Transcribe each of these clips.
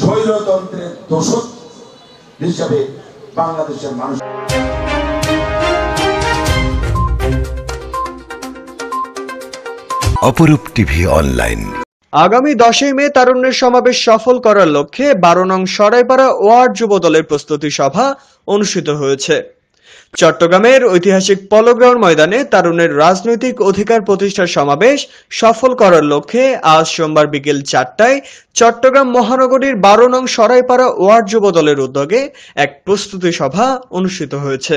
স্বৈরতন্ত্রের দোষক হিসাবে বাংলাদেশের মানুষ। অপরূপ টিভি অনলাইন আগামী 10 মে তারুণ্যের সমাবেশ সফল করার লক্ষ্যে 12 নং সরাইপাড়া ওয়ার্ড যুবদলের প্রস্তুতি সভা অনুষ্ঠিত হয়েছে। চট্টগ্রামের ঐতিহাসিক পলো গ্রাউন্ড ময়দানে তারুণ্যের রাজনৈতিক অধিকার প্রতিষ্ঠার সমাবেশ সফল করার লক্ষ্যে আজ সোমবার বিকেল 4টায় চট্টগ্রাম মহানগরীর 12 নং সরাইপাড়া ওয়ার্ড যুবদলের উদ্যোগে এক প্রস্তুতি সভা অনুষ্ঠিত হয়েছে।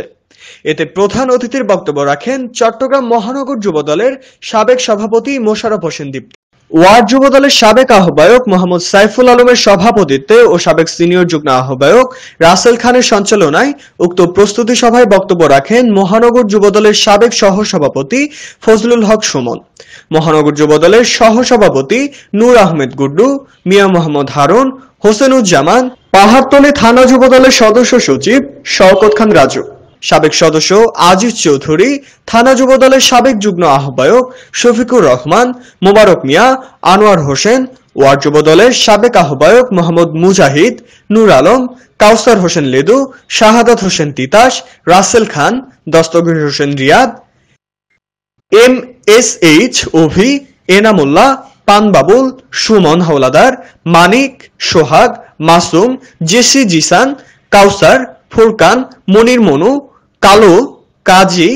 এতে প্রধান অতিথির বক্তব্য রাখেন চট্টগ্রাম মহানগর যুবদলের সাবেক সভাপতি মোশাররফ হোসেন দীপ্তি। ওয়ার্ড যুবদলের সাবেক আহ্বায়ক মোহাম্মদ সাইফুল আলমের সভাপতিত্বে ও সাবেক সিনিয়র যুগ্ম আহ্বায়ক রাসেল খানের সঞ্চালনায় উক্ত প্রস্তুতি সভায় বক্তব্য রাখেন মহানগর যুবদলের সাবেক সহসভাপতি ফজলুল হক সুমন, মহানগর যুবদলের সহসভাপতি নূর আহমেদ গুড্ডু, মিয়া মোহাম্মদ হারুন, হোসেনুজ্জামান, পাহাড়তলী থানা যুবদলের সদস্য সচিব শওকত খান রাজু, সাবেক সদস্য আজিজ চৌধুরী, থানা যুবদলের সাবেক যুগ্ম আহ্বায়ক শফিকুর রহমান, মোবারক মিয়া, আনোয়ার হোসেন, ওয়ার্ড যুবদলের সাবেক আহ্বায়ক মোহাম্মদ মুজাহিদ, নূর আলম, কাউসার হোসেন লেদু, শাহাদাত হোসেন তিতাস, রাসেল খান, দস্তগীর হোসেন রিয়াদ, MSH ওভি, এনামুল্লাহ, পানবাবুল, সুমন হাওলাদার, মানিক, সোহাগ, মাসুম, জেসি জিসান, কাউসার, ফুরকান, মনির মনু, কালু, কাজী,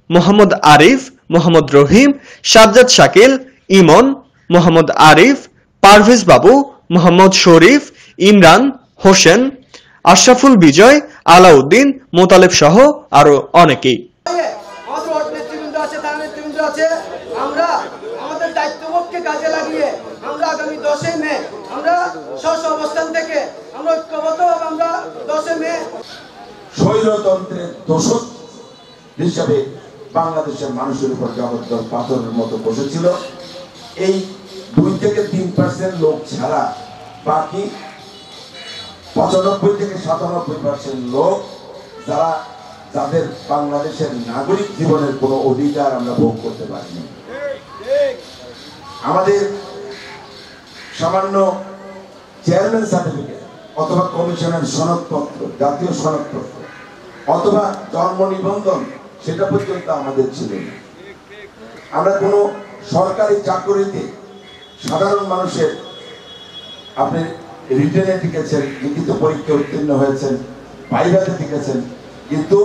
মোহাম্মদ আরিফ, মোহাম্মদ রহিম, সাজ্জাদ শাকিল, ইমন, মোহাম্মদ আরিফ, পারভেজ বাবু, মোহাম্মদ শরীফ, ইমরান হোসেন, আশরাফুল বিজয়, আলাউদ্দিন, মোতালেব সহ আরো অনেকেই। আমরা আমাদের দায়িত্ববোধকে কাজে লাগিয়ে আমরা আগামী 10 মে আমরা স্ব অবস্থান থেকে আমরা ঐক্যবদ্ধভাবে আমরা 10 মে স্বৈরতন্ত্রের দোষক হিসাবে বাংলাদেশের মানুষের উপর জগদ্দল পাথরের মতো বসেছিল। এই 2 থেকে 3% লোক ছাড়া বাকি 95 থেকে 97% লোক যাদের বাংলাদেশের নাগরিক জীবনের কোনো অধিকার আমরা ভোগ করতে পারিনি। আমাদের সামান্য চেয়ারম্যান সার্টিফিকেট অথবা কমিশনের সনদপত্র, জাতীয় সনদপত্র অথবা জন্ম নিবন্ধন সেটা পর্যন্ত আমাদের ছিল না। আমরা কোনো সরকারি চাকরিতে সাধারণ মানুষের আপনি রিটেনে টিকেছেন, লিখিত পরীক্ষা উত্তীর্ণ হয়েছেন, ভাইভাতে টিকেছেন, কিন্তু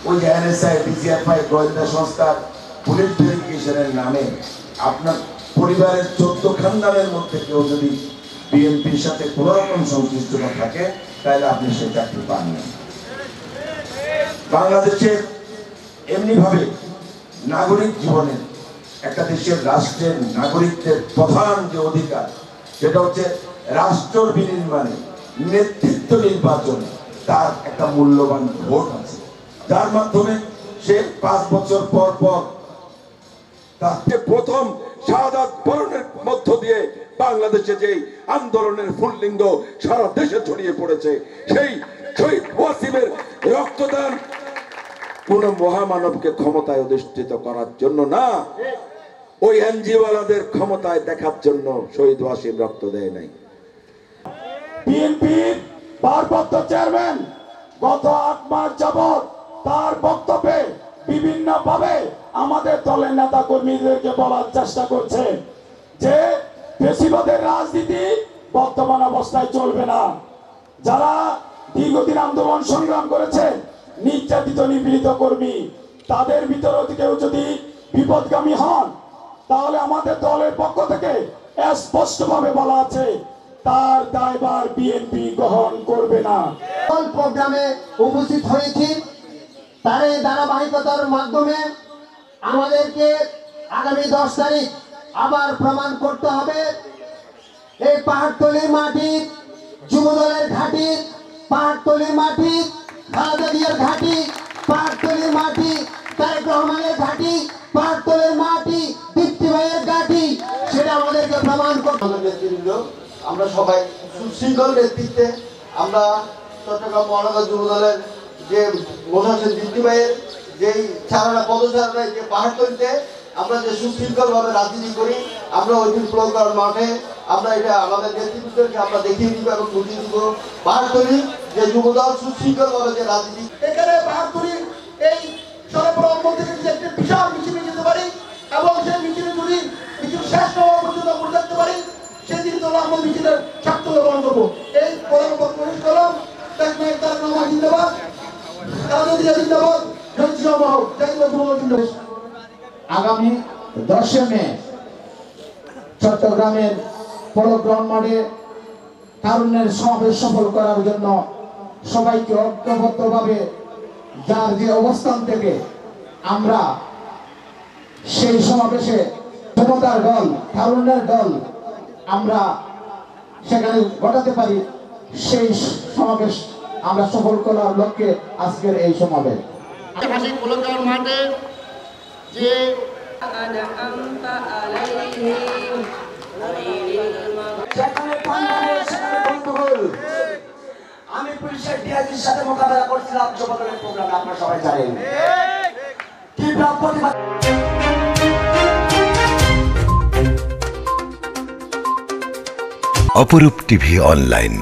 ওই NSI, DGFI, গোয়েন্দা সংস্থা, পুলিশ ভেরিফিকেশনের নামে আপনার পরিবারের 14 খানদানের মধ্যে কেউ যদি বিএনপির সাথে কোনো রকম সংশ্লিষ্টতা থাকে তাহলে আপনি সে চাকরি পান না। বাংলাদেশের এমনিভাবে নাগরিক জীবনের একটা দেশের রাষ্ট্রের নাগরিকদের প্রধান যে অধিকার সেটা হচ্ছে রাষ্ট্র বিনির্মাণে নেতৃত্ব নির্বাচনে তার একটা মূল্যবান ভোট আছে, যার মাধ্যমে সে 5 বছর পর পর তাকে প্রথম শাহাদাত বরণের মধ্য দিয়ে বাংলাদেশে যে আন্দোলনের ফুল্লিঙ্গ সারা দেশে ছড়িয়ে পড়েছে, সেই শহীদ ওয়াসিমের রক্তদান কোন মহামানবকে ক্ষমতায় অধিষ্ঠিত করার জন্য না, ওই এনজিওয়ালাদের ক্ষমতায় দেখার জন্য শহীদ ওয়াসিম রক্ত দেয় নাই। বিএনপির ভারপ্রাপ্ত চেয়ারম্যান গত 8 মাস যাবৎ তার বক্তব্যে বিভিন্ন ভাবে আমাদের দলের নেতা কর্মীদেরকে বলার চেষ্টা করছে যে ফ্যাসিবাদের রাজনীতি বর্তমান অবস্থায় চলবে না। যারা দীর্ঘদিন আন্দোলন সংগ্রাম করেছে, নির্যাতিত নিপীড়িত কর্মী, তাদের ভিতরে কেউ যদি বিপদগামী হন তাহলে আমাদের দলের পক্ষ থেকে স্পষ্টভাবে বলা আছে তার দায়ভার বিএনপি গ্রহণ করবে না। প্রোগ্রামে উপস্থিত হয়েছি, তার এই ধারাবাহিকতার মাধ্যমে আমাদেরকে আগামী 10 তারিখ আবার প্রমাণ করতে হবে এই পাহাড়তলির মাটি, যুবদলের ঘাঁটি, পাহাড়তলির মাটি, খালেদা জিয়ার ঘাঁটি, পাহাড়তলির মাটি, তারেক রহমানের ঘাঁটি, পাহাড়তলির মাটি, দীপ্তি ভাইয়ের ঘাঁটি, সেটা আমাদেরকে প্রমাণ করতে হবে। আমরা সবাই সুশৃঙ্খল নেতৃত্বে আমরা চট্টগ্রাম মহানগর যুবদলের যে মোশাররফ হোসেন দীপ্তি ভাইয়ের যেই ছাড়ারা পদচারণায় যে পাহাড়তলিতে আমরা যে সুশৃঙ্খলভাবে রাজনীতি করি, আমরা ওই দিন প্রোগ্রাম মাঠে আমরা এটা আমাদের নেতৃত্বদেরকে আমরা দেখিয়ে দিব এবং বুঝিয়ে দিব বাহাত্তরী যে যুবদল সুশৃঙ্খলভাবে যে রাজনীতি। এখানে বাহাত্তরীর এই সর্বপ্রথম থেকে যে একটি বিশাল মিছিলে যেতে পারি এবং সেই মিছিলে যদি মিছিল শেষ হওয়া পর্যন্ত আমরা থাকতে পারি, সেদিন তো আমরা মিছিলের স্বার্থ গ্রহণ করবো। এই প্রধান বক্তব্য করলাম। জিন্দাবাদ, জিন্দাবাদ, আগামী 10 মে চট্টগ্রামের পলোগ্রাউন্ড মাঠে তারুণ্যের সমাবেশ সফল করার জন্য সবাইকে ঐক্যবদ্ধভাবে যার যে অবস্থান থেকে আমরা সেই সমাবেশে ক্ষমতার দল, তারুণ্যের দল আমরা সেখানে ঘটাতে পারি, সেই সমাবেশ আমরা সফল করার লক্ষ্যে আজকের এই সমাবেশ। পলোগ্রাউন্ড মাঠে যে আমি পুলিশের ডিআইজির সাথে মোকাবেলা করছিলাম যুবদলের প্রোগ্রামে, আপনারা সবাই জানেন। অপরূপ টিভি অনলাইন।